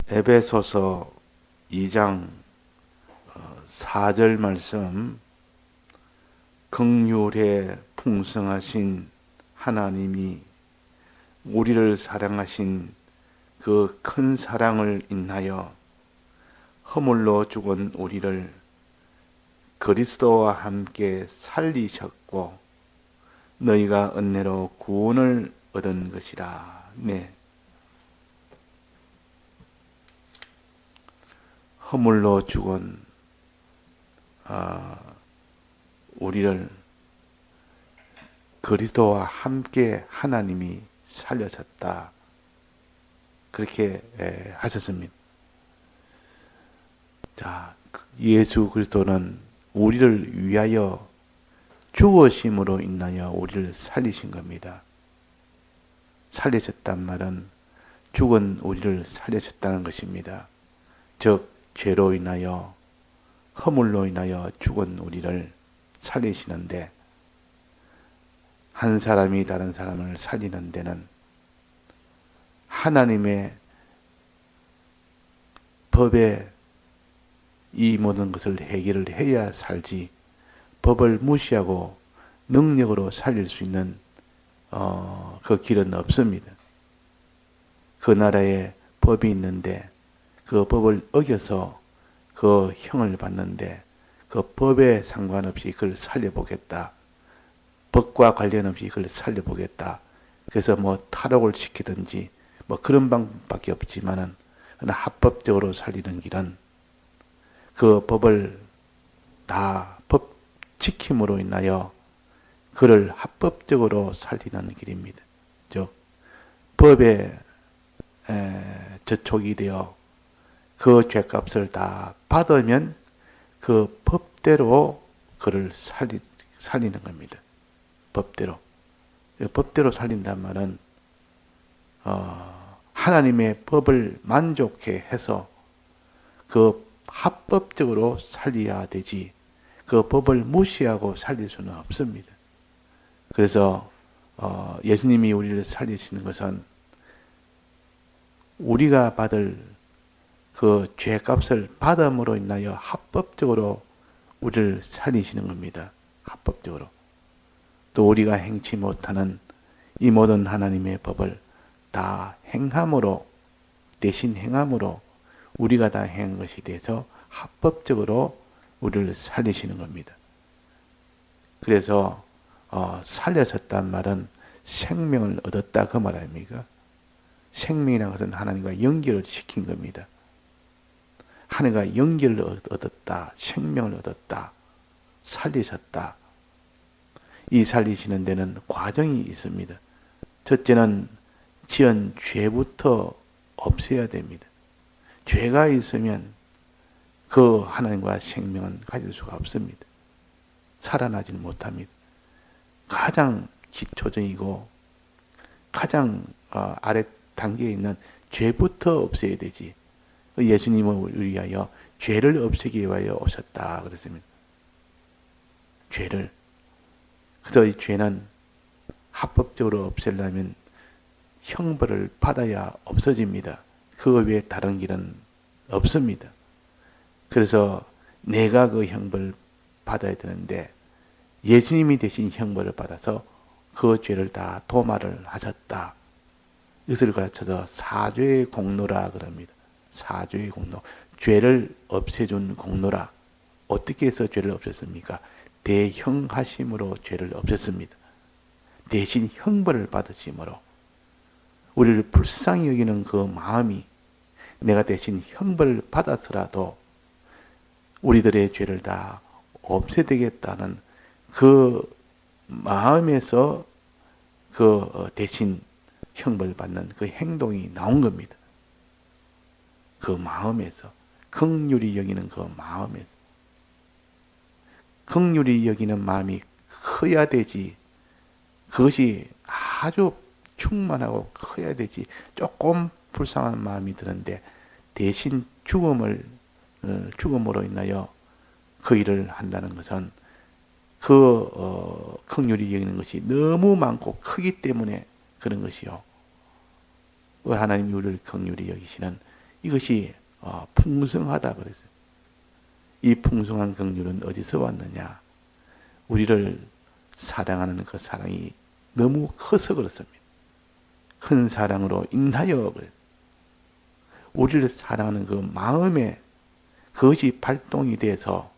에베소서 2장 4절 말씀, 긍휼에 풍성하신 하나님이 우리를 사랑하신 그 큰 사랑을 인하여 허물로 죽은 우리를 그리스도와 함께 살리셨고 너희가 은혜로 구원을 얻은 것이라. 네. 허물로 죽은 우리를 그리스도와 함께 하나님이 살려셨다. 그렇게 하셨습니다. 자, 예수 그리스도는 우리를 위하여 죽으심으로 인하여 우리를 살리신 겁니다. 살리셨단 말은 죽은 우리를 살리셨다는 것입니다. 즉 죄로 인하여 허물로 인하여 죽은 우리를 살리시는데, 한 사람이 다른 사람을 살리는 데는 하나님의 법에 이 모든 것을 해결을 해야 살지, 법을 무시하고 능력으로 살릴 수 있는 그 길은 없습니다. 그 나라에 법이 있는데 그 법을 어겨서 그 형을 받는데 그 법에 상관없이 그걸 살려보겠다. 법과 관련 없이 그걸 살려보겠다. 그래서 뭐 탈옥을 시키든지 뭐 그런 방법밖에 없지만은 합법적으로 살리는 길은 그 법을 다 법 지킴으로 인하여 그를 합법적으로 살리는 길입니다. 즉 법에 저촉이 되어 그 죄값을 다 받으면 그 법대로 그를 살리는 겁니다. 법대로. 법대로 살린단 말은 하나님의 법을 만족해 해서 그 합법적으로 살려야 되지, 그 법을 무시하고 살릴 수는 없습니다. 그래서 예수님이 우리를 살리시는 것은 우리가 받을 그 죄값을 받음으로 인하여 합법적으로 우리를 살리시는 겁니다. 합법적으로. 또 우리가 행치 못하는 이 모든 하나님의 법을 다 행함으로, 대신 행함으로 우리가 다 행한 것이 돼서 합법적으로 우리를 살리시는 겁니다. 그래서 살려졌단 말은 생명을 얻었다 그 말 아닙니까? 생명이라는 것은 하나님과 연결을 시킨 겁니다. 하나님과 연결을 얻었다, 생명을 얻었다, 살리셨다. 이 살리시는 데는 과정이 있습니다. 첫째는 지은 죄부터 없애야 됩니다. 죄가 있으면 그 하나님과 생명은 가질 수가 없습니다. 살아나지는 못합니다. 가장 기초적이고 가장 아래 단계에 있는 죄부터 없애야 되지. 예수님은 우리 위하여 죄를 없애기 위하여 오셨다 그랬습니다. 죄를. 그래서 이 죄는 합법적으로 없애려면 형벌을 받아야 없어집니다. 그 외에 다른 길은 없습니다. 그래서 내가 그 형벌을 받아야 되는데 예수님이 대신 형벌을 받아서 그 죄를 다 도말을 하셨다. 이것을 가르쳐서 사죄의 공로라 그럽니다. 사죄의 공로. 죄를 없애준 공로라. 어떻게 해서 죄를 없앴습니까? 대형하심으로 죄를 없앴습니다. 대신 형벌을 받으심으로. 우리를 불쌍히 여기는 그 마음이 내가 대신 형벌을 받았더라도 우리들의 죄를 다 없애되겠다는 그 마음에서 그 대신 형벌 받는 그 행동이 나온 겁니다. 그 마음에서, 긍휼히 여기는 그 마음에서. 긍휼히 여기는 마음이 커야 되지. 그것이 아주 충만하고 커야 되지. 조금 불쌍한 마음이 드는데 대신 죽음으로 인하여 그 일을 한다는 것은 그 긍휼히 여기는 것이 너무 많고 크기 때문에 그런 것이요. 하나님이 우리를 긍휼히 여기시는 이것이 풍성하다 그랬어요. 이 풍성한 긍휼은 어디서 왔느냐? 우리를 사랑하는 그 사랑이 너무 커서 그렇습니다. 큰 사랑으로 인하여 그래요. 우리를 사랑하는 그 마음에 그것이 발동이 돼서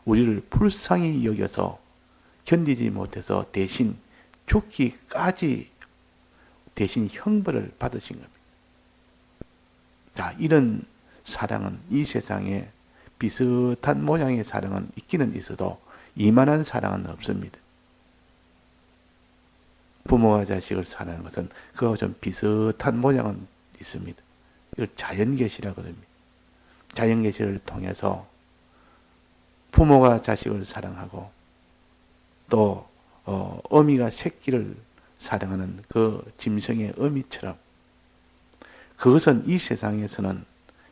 우리를 불쌍히 여겨서 견디지 못해서 대신 죽기까지 대신 형벌을 받으신 겁니다. 자, 이런 사랑은 이 세상에 비슷한 모양의 사랑은 있기는 있어도 이만한 사랑은 없습니다. 부모와 자식을 사랑하는 것은 그와 좀 비슷한 모양은 있습니다. 이걸 자연계시라고 합니다. 자연계시를 통해서 부모가 자식을 사랑하고 또 어미가 새끼를 사랑하는 그 짐승의 어미처럼 그것은 이 세상에서는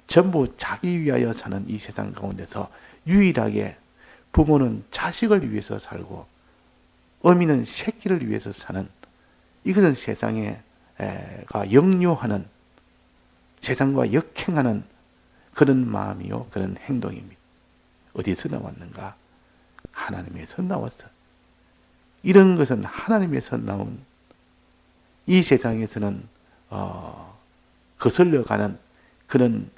전부 자기 위하여 사는 이 세상 가운데서 유일하게 부모는 자식을 위해서 살고 어미는 새끼를 위해서 사는 이것은 세상에 역류하는 세상과 역행하는 그런 마음이요 그런 행동입니다. 어디서 나왔는가? 하나님에서 나왔어. 이런 것은 하나님에서 나온 이 세상에서는 거슬려가는 그런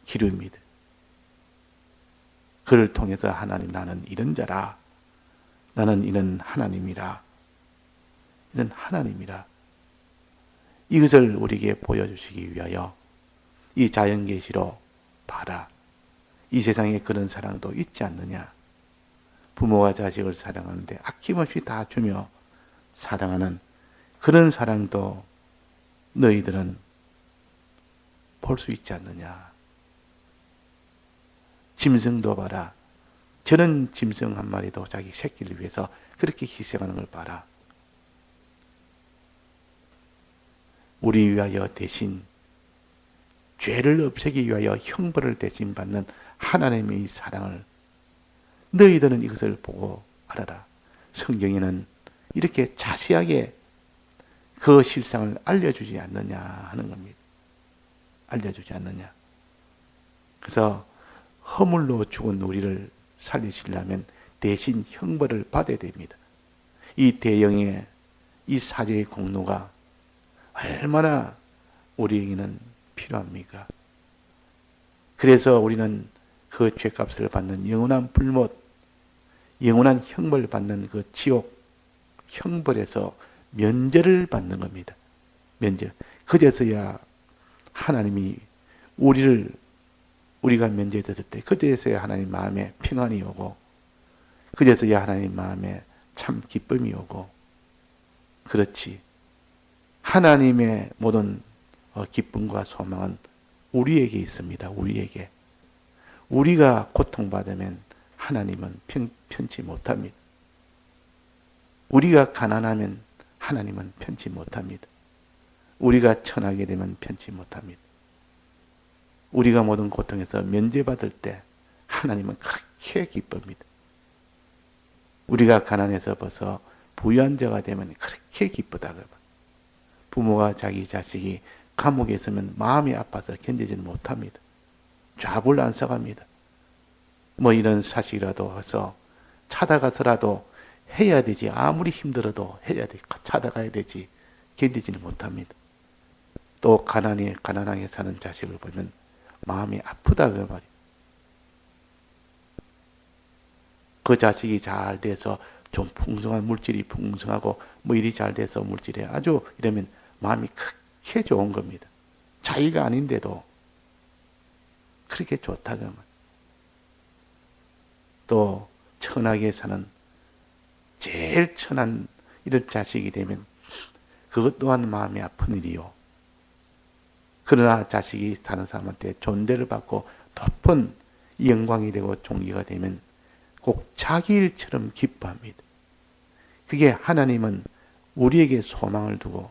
기류입니다. 그를 통해서 하나님 나는 이런 자라 나는 이런 하나님이라 이런 하나님이라 이것을 우리에게 보여주시기 위하여 이 자연계시로 봐라. 이 세상에 그런 사랑도 있지 않느냐. 부모와 자식을 사랑하는데 아낌없이 다 주며 사랑하는 그런 사랑도 너희들은 볼 수 있지 않느냐. 짐승도 봐라. 저런 짐승 한 마리도 자기 새끼를 위해서 그렇게 희생하는 걸 봐라. 우리 위하여 대신 죄를 없애기 위하여 형벌을 대신 받는 하나님의 이 사랑을 너희들은 이것을 보고 알아라. 성경에는 이렇게 자세하게 그 실상을 알려주지 않느냐 하는 겁니다. 알려주지 않느냐. 그래서 허물로 죽은 우리를 살리시려면 대신 형벌을 받아야 됩니다. 이 대영의 이 사제의 공로가 얼마나 우리에게는 필요합니까? 그래서 우리는 그 죄값을 받는 영원한 불못, 영원한 형벌을 받는 그 지옥 형벌에서 면제를 받는 겁니다. 면제. 그제서야 하나님이 우리가 면제됐을 때 그제서야 하나님 마음에 평안이 오고 그제서야 하나님 마음에 참 기쁨이 오고 그렇지. 하나님의 모든 기쁨과 소망은 우리에게 있습니다. 우리에게. 우리가 고통받으면 하나님은 편치 못합니다. 우리가 가난하면 하나님은 편치 못합니다. 우리가 천하게 되면 편치 못합니다. 우리가 모든 고통에서 면제받을 때 하나님은 그렇게 기쁩니다. 우리가 가난해서 벌써 부유한 자가 되면 그렇게 기쁘다고 합니다. 부모가 자기 자식이 감옥에 있으면 마음이 아파서 견디지는 못합니다. 좌불안석합니다. 뭐 이런 사실이라도 해서 찾아가서라도 해야 되지. 아무리 힘들어도 해야 돼. 찾아가야 되지. 견디지는 못합니다. 또 가난하게 사는 자식을 보면 마음이 아프다 그 말이에요. 그 자식이 잘 돼서 좀 풍성한 물질이 풍성하고 뭐 일이 잘 돼서 물질이 아주 이러면 마음이 그렇게 좋은 겁니다. 자기가 아닌데도 그렇게 좋다 그 말이에요. 또 천하게 사는 제일 천한 이런 자식이 되면 그것 또한 마음이 아픈 일이요. 그러나 자식이 다른 사람한테 존대를 받고 높은 영광이 되고 존귀가 되면 꼭 자기 일처럼 기뻐합니다. 그게 하나님은 우리에게 소망을 두고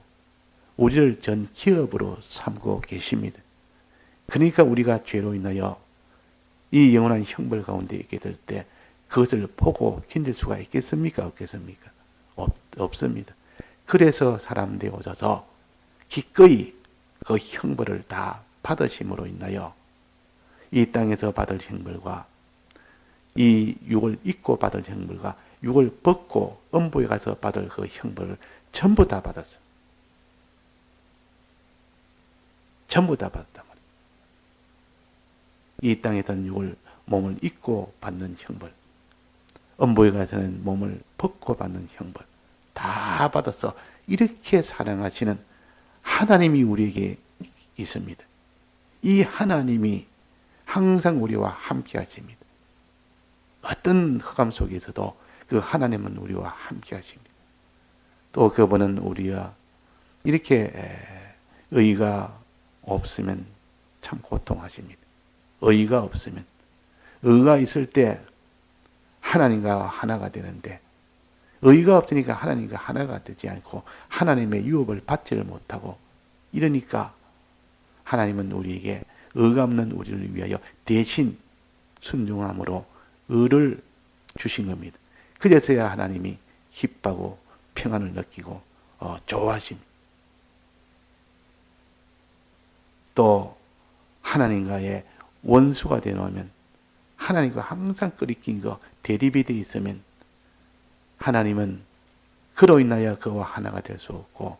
우리를 전 기업으로 삼고 계십니다. 그러니까 우리가 죄로 인하여 이 영원한 형벌 가운데 있게 될 때 그것을 보고 견딜 수가 있겠습니까? 없겠습니까? 없습니다. 그래서 사람들이 오셔서 기꺼이 그 형벌을 다 받으심으로 인하여 이 땅에서 받을 형벌과 이 육을 입고 받을 형벌과 육을 벗고 음부에 가서 받을 그 형벌을 전부 다 받았어요. 전부 다 받았단 말이에요. 이 땅에서는 육을 몸을 입고 받는 형벌, 음부에 가서는 몸을 벗고 받는 형벌 다 받아서 이렇게 사랑하시는 하나님이 우리에게 있습니다. 이 하나님이 항상 우리와 함께 하십니다. 어떤 흑암 속에서도 그 하나님은 우리와 함께 하십니다. 또 그분은 우리와 이렇게 의가 없으면 참 고통하십니다. 의가 없으면, 의가 있을 때 하나님과 하나가 되는데, 의가 없으니까 하나님과 하나가 되지 않고 하나님의 유업을 받지를 못하고, 이러니까 하나님은 우리에게 의가 없는 우리를 위하여 대신 순종함으로 의를 주신 겁니다. 그래서야 하나님이 기뻐하고 평안을 느끼고 좋아하십니다. 또 하나님과의 원수가 되어놓으면, 하나님과 항상 끓이낀 거 대립이 되어 있으면 하나님은 그로 인하여 그와 하나가 될 수 없고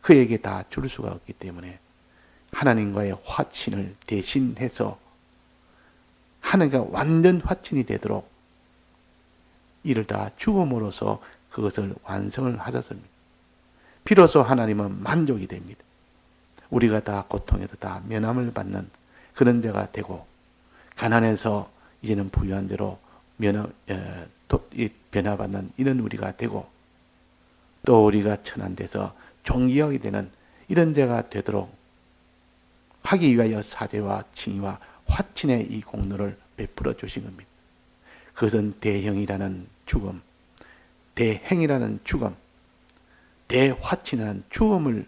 그에게 다 줄 수가 없기 때문에 하나님과의 화친을 대신해서 하나님과 완전 화친이 되도록 이를 다 죽음으로써 그것을 완성을 하셨습니다. 비로소 하나님은 만족이 됩니다. 우리가 다 고통에서 다 면함을 받는 그런 자가 되고, 가난해서 이제는 부유한 자로 변화받는 이런 우리가 되고, 또 우리가 천한 데서 존귀하게 되는 이런 자가 되도록 하기 위하여 사죄와 칭의와 화친의 이 공로를 베풀어 주신 겁니다. 그것은 대형이라는 죽음, 대행이라는 죽음, 대화친이라는 죽음을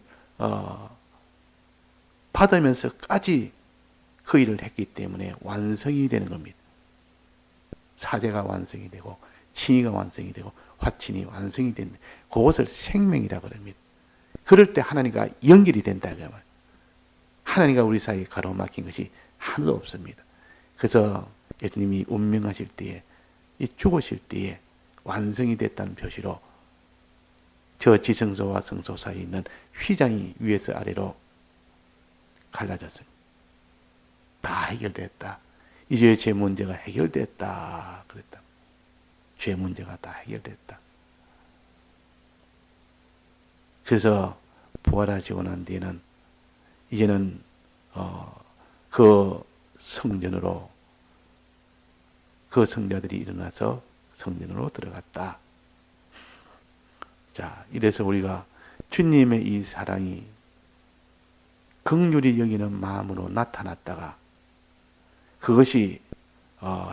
받으면서까지 그 일을 했기 때문에 완성이 되는 겁니다. 사죄가 완성이 되고 칭의가 완성이 되고 화친이 완성이 되는, 그것을 생명이라고 합니다. 그럴 때 하나님과 연결이 된다. 하나님과 우리 사이에 가로막힌 것이 하나도 없습니다. 그래서 예수님이 운명하실 때에, 이 죽으실 때에 완성이 됐다는 표시로 저 지성소와 성소 사이에 있는 휘장이 위에서 아래로 갈라졌습니다. 다 해결됐다. 이제 제 문제가 해결됐다. 그랬다. 죄 문제가 다 해결됐다. 그래서 부활하시고 난 뒤에는 이제는 그 성전으로, 그 성자들이 일어나서 성전으로 들어갔다. 자, 이래서 우리가 주님의 이 사랑이 긍휼히 여기는 마음으로 나타났다가 그것이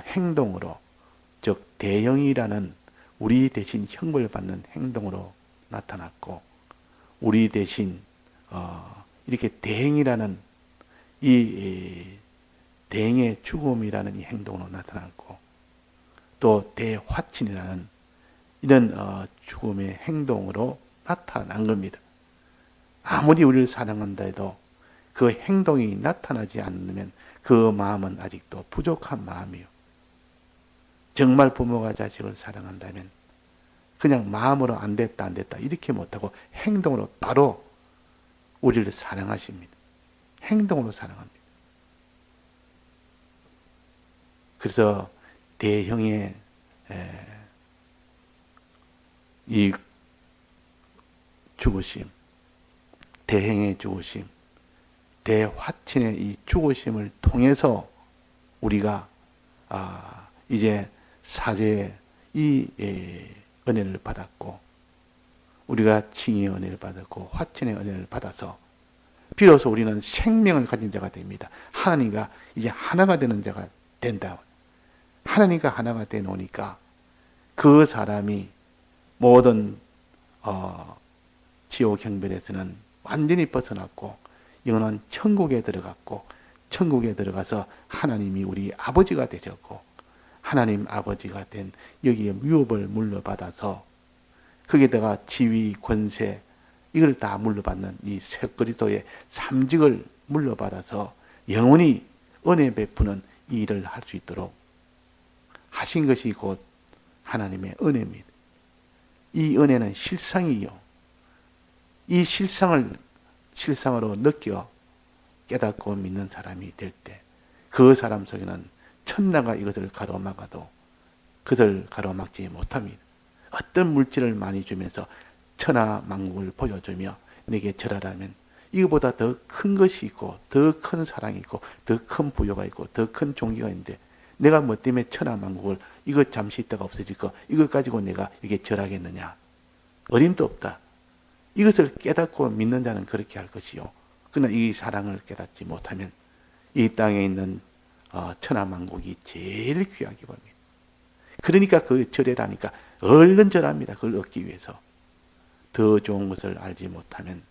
행동으로, 즉 대형이라는 우리 대신 형벌 받는 행동으로 나타났고, 우리 대신 이렇게 대행이라는 이 대행의 죽음이라는 이 행동으로 나타났고, 또 대화친이라는 이런 죽음의 행동으로 나타난 겁니다. 아무리 우리를 사랑한다 해도 그 행동이 나타나지 않으면 그 마음은 아직도 부족한 마음이요. 정말 부모가 자식을 사랑한다면 그냥 마음으로 안 됐다 이렇게 못하고 행동으로 바로 우리를 사랑하십니다. 행동으로 사랑합니다. 그래서 대형의 이 죽으심, 대행의 죽으심, 대화친의 이 죽으심을 통해서 우리가 이제 사죄의 이 은혜를 받았고, 우리가 칭의의 은혜를 받았고 화친의 은혜를 받아서 비로소 우리는 생명을 가진 자가 됩니다. 하나님과 이제 하나가 되는 자가 된다. 하나님과 하나가 돼 놓으니까 그 사람이 모든 지옥 경별에서는 완전히 벗어났고 영원한 천국에 들어갔고, 천국에 들어가서 하나님이 우리 아버지가 되셨고, 하나님 아버지가 된 여기에 유업을 물려받아서 거기에다가 지위, 권세 이걸 다 물려받는 이 새 그리스도의 삼직을 물려받아서 영원히 은혜 베푸는 이 일을 할 수 있도록 하신 것이 곧 하나님의 은혜입니다. 이 은혜는 실상이요. 이 실상으로 느껴 깨닫고 믿는 사람이 될 때 그 사람 속에는 천사가 이것을 가로막아도 그것을 가로막지 못합니다. 어떤 물질을 많이 주면서 천하만국을 보여주며 내게 절하라면 이거보다 더 큰 것이 있고 더 큰 사랑이 있고 더 큰 부여가 있고 더 큰 종기가 있는데 내가 뭐 때문에 천하만국을 이거 잠시 있다가 없어질 거 이것 가지고 내가 이게 절하겠느냐. 어림도 없다. 이것을 깨닫고 믿는 자는 그렇게 할 것이요. 그러나 이 사랑을 깨닫지 못하면 이 땅에 있는 천하만국이 제일 귀하게 봅니다. 그러니까 그 절해라니까 얼른 절합니다. 그걸 얻기 위해서. 더 좋은 것을 알지 못하면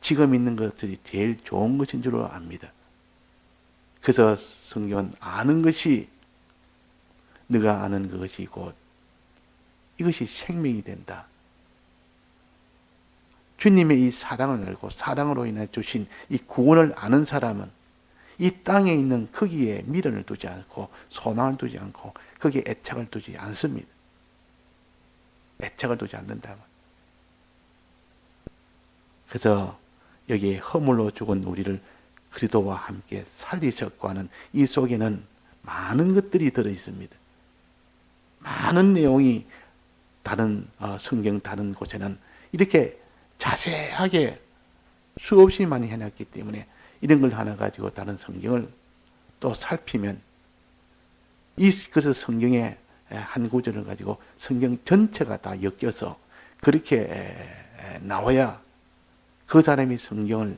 지금 있는 것들이 제일 좋은 것인 줄 압니다. 그래서 성경은 아는 것이 네가 아는 그것이 곧 이것이 생명이 된다. 주님의 이 사랑을 알고 사랑으로 인해 주신 이 구원을 아는 사람은 이 땅에 있는 거기에 미련을 두지 않고 소망을 두지 않고 거기에 애착을 두지 않습니다. 애착을 두지 않는다. 그래서 여기에 허물로 죽은 우리를 그리스도와 함께 살리셨고 하는 이 속에는 많은 것들이 들어있습니다. 많은 내용이 다른 성경 다른 곳에는 이렇게 자세하게 수없이 많이 해놨기 때문에 이런 걸 하나 가지고 다른 성경을 또 살피면 그래서 성경의 한 구절을 가지고 성경 전체가 다 엮여서 그렇게 나와야 그 사람이 성경을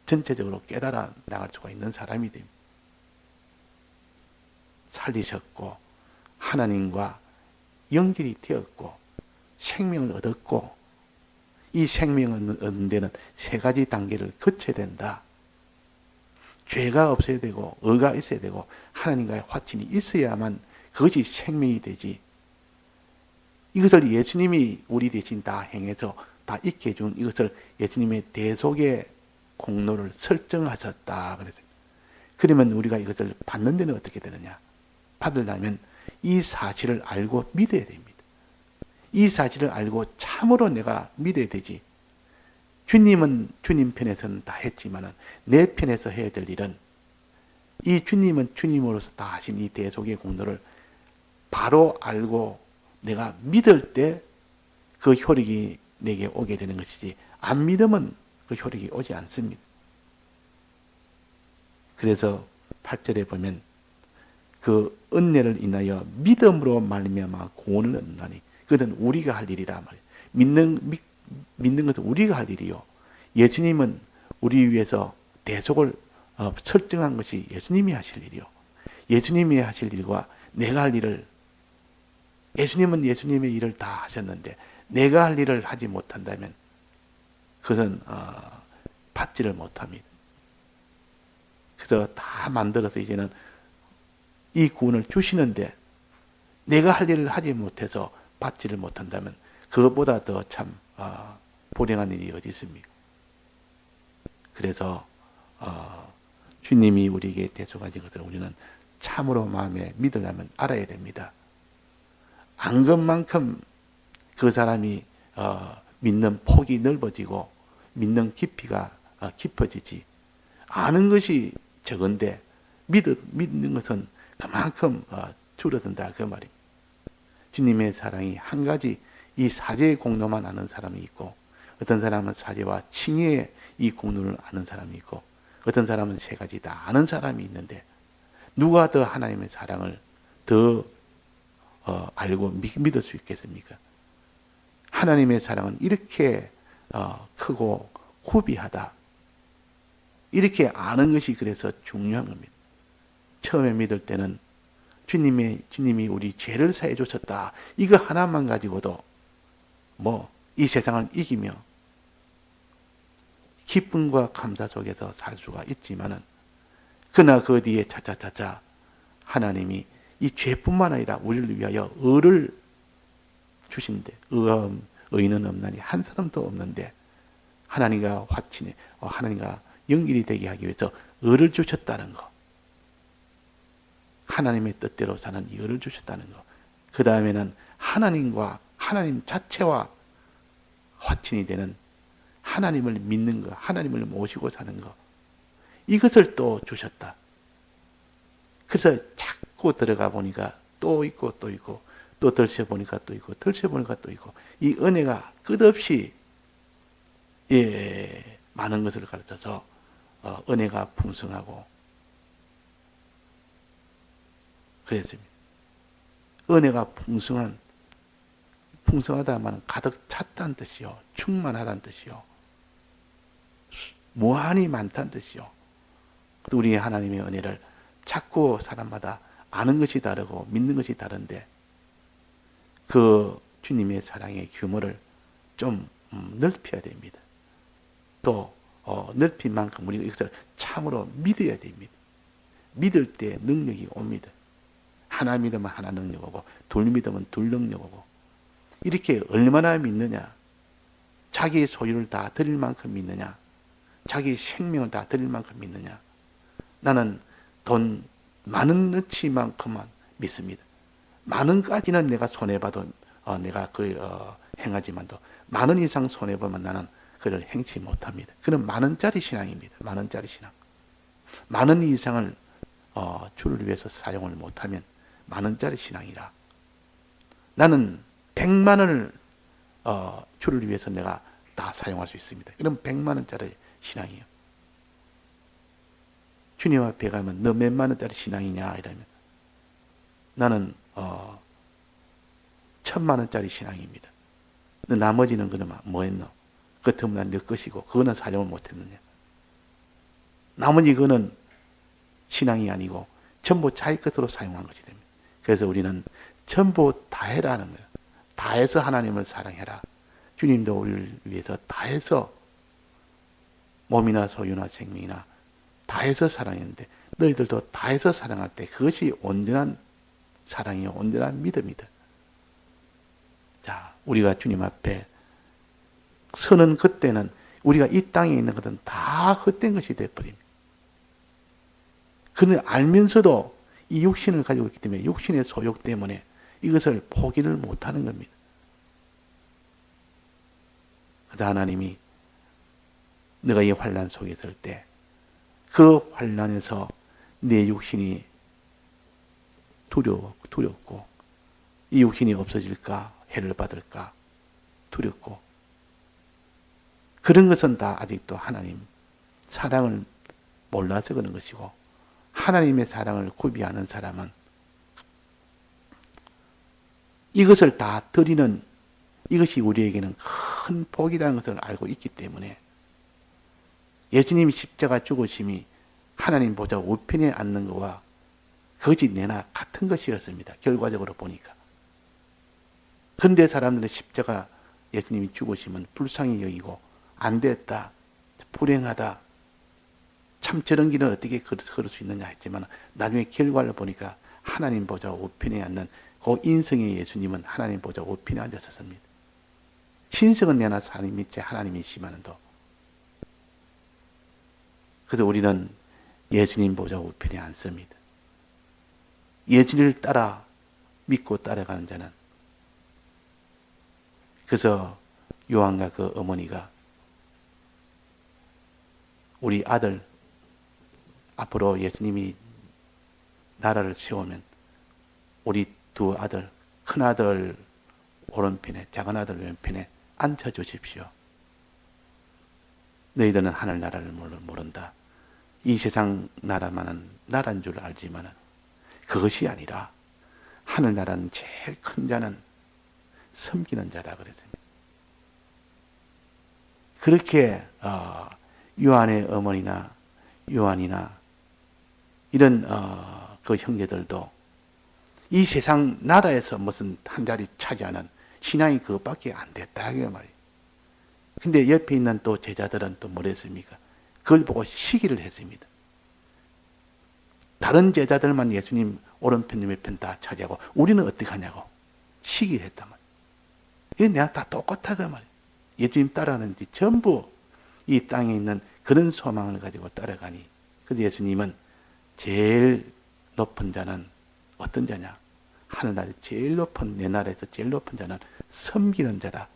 전체적으로 깨달아 나갈 수가 있는 사람이 됩니다. 살리셨고 하나님과 연결이 되었고 생명을 얻었고 이 생명을 얻는 데는 세 가지 단계를 거쳐야 된다. 죄가 없어야 되고 의가 있어야 되고 하나님과의 화친이 있어야만 그것이 생명이 되지. 이것을 예수님이 우리 대신 다 행해서 다 있게 해준 이것을 예수님의 대속의 공로를 설정하셨다. 그랬어요. 그러면 우리가 이것을 받는 데는 어떻게 되느냐? 받으려면 이 사실을 알고 믿어야 됩니다. 이 사실을 알고 참으로 내가 믿어야 되지. 주님은 주님 편에서는 다 했지만 내 편에서 해야 될 일은 이 주님은 주님으로서 다 하신 이 대속의 공로를 바로 알고 내가 믿을 때 그 효력이 내게 오게 되는 것이지 안 믿으면 그 효력이 오지 않습니다. 그래서 8절에 보면 그 은혜를 인하여 믿음으로 말미암아 구원을 얻나니 그것은 우리가 할 일이라 말이에요. 믿는 것은 우리가 할 일이요. 예수님은 우리 위해서 대속을 설정한 것이 예수님이 하실 일이요. 예수님이 하실 일과 내가 할 일을 예수님은 예수님의 일을 다 하셨는데 내가 할 일을 하지 못한다면 그것은 받지를 못합니다. 그래서 다 만들어서 이제는 이 구원을 주시는데 내가 할 일을 하지 못해서 받지를 못한다면 그것보다 더 참 불행한 일이 어디 있습니까? 그래서 주님이 우리에게 대속하신 것을 우리는 참으로 마음에 믿으려면 알아야 됩니다. 안 것만큼 그 사람이 믿는 폭이 넓어지고 믿는 깊이가 깊어지지. 아는 것이 적은데 믿는 것은 그만큼 줄어든다 그 말입니다. 주님의 사랑이 한 가지 이 사제의 공로만 아는 사람이 있고 어떤 사람은 사제와 칭의의 이 공로를 아는 사람이 있고 어떤 사람은 세 가지 다 아는 사람이 있는데 누가 더 하나님의 사랑을 더 알고 믿을 수 있겠습니까? 하나님의 사랑은 이렇게 크고 구비하다. 이렇게 아는 것이 그래서 중요한 겁니다. 처음에 믿을 때는 주님이 우리 죄를 사해 주셨다. 이거 하나만 가지고도 이 세상을 이기며 기쁨과 감사 속에서 살 수가 있지만은 그러나 그 뒤에 차차차차 하나님이 이 죄뿐만 아니라 우리를 위하여 의를 주신데 의는 없나니 한 사람도 없는데 하나님과 화친해 하나님과 연결이 되게 하기 위해서 의를 주셨다는 거. 하나님의 뜻대로 사는 의를 주셨다는 거. 그 다음에는 하나님과 하나님 자체와 화친이 되는 하나님을 믿는 거, 하나님을 모시고 사는 거. 이것을 또 주셨다. 그래서 자꾸 들어가 보니까 또 있고 또 있고 또 덜쳐 보니까 또 있고 덜쳐 보니까 또 있고 이 은혜가 끝없이 많은 것을 가르쳐서 은혜가 풍성하고 그랬습니다. 은혜가 풍성하다면 가득 찼다는 뜻이요. 충만하다는 뜻이요. 무한히 많다는 뜻이요. 우리 하나님의 은혜를 자꾸 사람마다 아는 것이 다르고 믿는 것이 다른데 그 주님의 사랑의 규모를 좀 넓혀야 됩니다. 또 넓힌 만큼 우리가 이것을 참으로 믿어야 됩니다. 믿을 때 능력이 옵니다. 하나 믿으면 하나 능력 오고 둘 믿으면 둘 능력 오고 이렇게 얼마나 믿느냐, 자기 소유를 다 드릴 만큼 믿느냐, 자기 생명을 다 드릴 만큼 믿느냐. 나는 돈 많은 넣치만큼만 믿습니다. 만원까지는 내가 손해봐도 내가 행하지만도 만원 이상 손해보면 나는 그를 행치 못합니다. 그는 만원짜리 신앙입니다. 만원짜리 신앙. 만원 이상을 주를 위해서 사용을 못하면 만원짜리 신앙이라. 나는 100만원을 주를 위해서 내가 다 사용할 수 있습니다. 그럼 100만원짜리 신앙이에요. 주님 앞에 가면 너 몇 만원짜리 신앙이냐 이러면 나는 1000만원짜리 신앙입니다. 너 나머지는 그놈아 뭐 했노? 그 틈은 너 것이고 그거는 사용을 못했느냐. 나머지 그거는 신앙이 아니고 전부 자기 것으로 사용한 것이 됩니다. 그래서 우리는 전부 다 해라는 거예요. 다 해서 하나님을 사랑해라. 주님도 우리를 위해서 다 해서 몸이나 소유나 생명이나 다 해서 사랑했는데 너희들도 다 해서 사랑할 때 그것이 온전한 사랑이요 온전한 믿음이다. 자, 우리가 주님 앞에 서는 그때는 우리가 이 땅에 있는 것은 다 헛된 것이 되어버립니다. 그는 알면서도 이 육신을 가지고 있기 때문에 육신의 소욕 때문에 이것을 포기를 못하는 겁니다. 그래서 하나님이 너가 이 환난 속에 있을 때 그 환난에서 내 육신이 두렵고 이 육신이 없어질까 해를 받을까 두렵고 그런 것은 다 아직도 하나님 사랑을 몰라서 그런 것이고 하나님의 사랑을 구비하는 사람은 이것을 다 드리는 이것이 우리에게는 큰 복이라는 것을 알고 있기 때문에 예수님이 십자가 죽으심이 하나님 보좌 우편에 앉는 것과 거짓 내나 같은 것이었습니다. 결과적으로 보니까. 근대 사람들은 십자가 예수님이 죽으시면 불쌍히 여기고 안 됐다, 불행하다, 참 저런 길은 어떻게 걸을 수 있느냐 했지만 나중에 결과를 보니까 하나님 보좌 우편에 앉는 그 인성의 예수님은 하나님 보좌 우편에 앉았었습니다. 신성은 내나 하나님이지 하나님이시만도. 그래서 우리는 예수님 보좌 우편에 앉습니다. 예수님을 따라 믿고 따라가는 자는 그래서 요한과 그 어머니가 우리 아들 앞으로 예수님이 나라를 세우면 우리 두 아들, 큰 아들 오른편에 작은 아들 왼편에 앉혀주십시오. 너희들은 하늘나라를 모른다. 이 세상 나라만은 나라인 줄 알지만 그것이 아니라 하늘나라는 제일 큰 자는 섬기는 자다 그랬습니다. 그렇게 요한의 어머니나 요한이나 이런 그 형제들도 이 세상 나라에서 무슨 한 자리 차지하는 신앙이 그것밖에 안 됐다 그 말이에요. 근데 옆에 있는 또 제자들은 또 뭐랬습니까? 그걸 보고 시기를 했습니다. 다른 제자들만 예수님 오른편 왼편 다 차지하고 우리는 어떻게 하냐고 시기를 했단 말이에요. 이게 내가 다 똑같아 그 말이에요. 예수님 따라가는지 전부 이 땅에 있는 그런 소망을 가지고 따라가니 그래서 예수님은 제일 높은 자는 어떤 자냐? 하늘나라에 제일 높은, 내 나라에서 제일 높은 자는 섬기는 자다.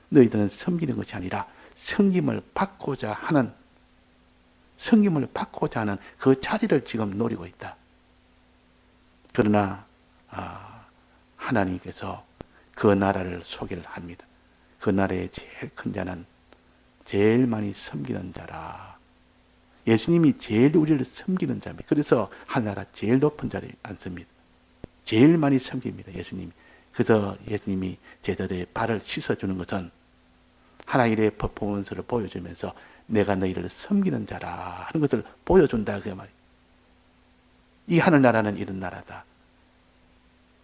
너희들은 섬기는 것이 아니라 섬김을 받고자 하는 그 자리를 지금 노리고 있다. 그러나 하나님께서 그 나라를 소개를 합니다. 그 나라의 제일 큰 자는 제일 많이 섬기는 자라. 예수님이 제일 우리를 섬기는 자입니다. 그래서 하늘나라 제일 높은 자리에 앉습니다. 제일 많이 섬깁니다. 예수님이. 그래서 예수님이 제자들의 발을 씻어주는 것은 하나님의 퍼포먼스를 보여주면서 내가 너희를 섬기는 자라 하는 것을 보여준다 그 말이에요. 이 하늘나라는 이런 나라다.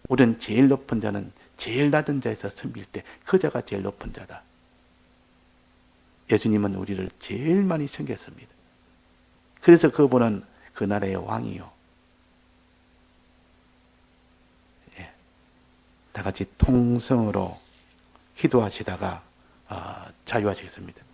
우리는 제일 높은 자는 제일 낮은 자에서 섬길 때 그 자가 제일 높은 자다. 예수님은 우리를 제일 많이 섬겼습니다. 그래서 그분은 그 나라의 왕이요. 예. 다 같이 통성으로 기도하시다가 자유하시겠습니다.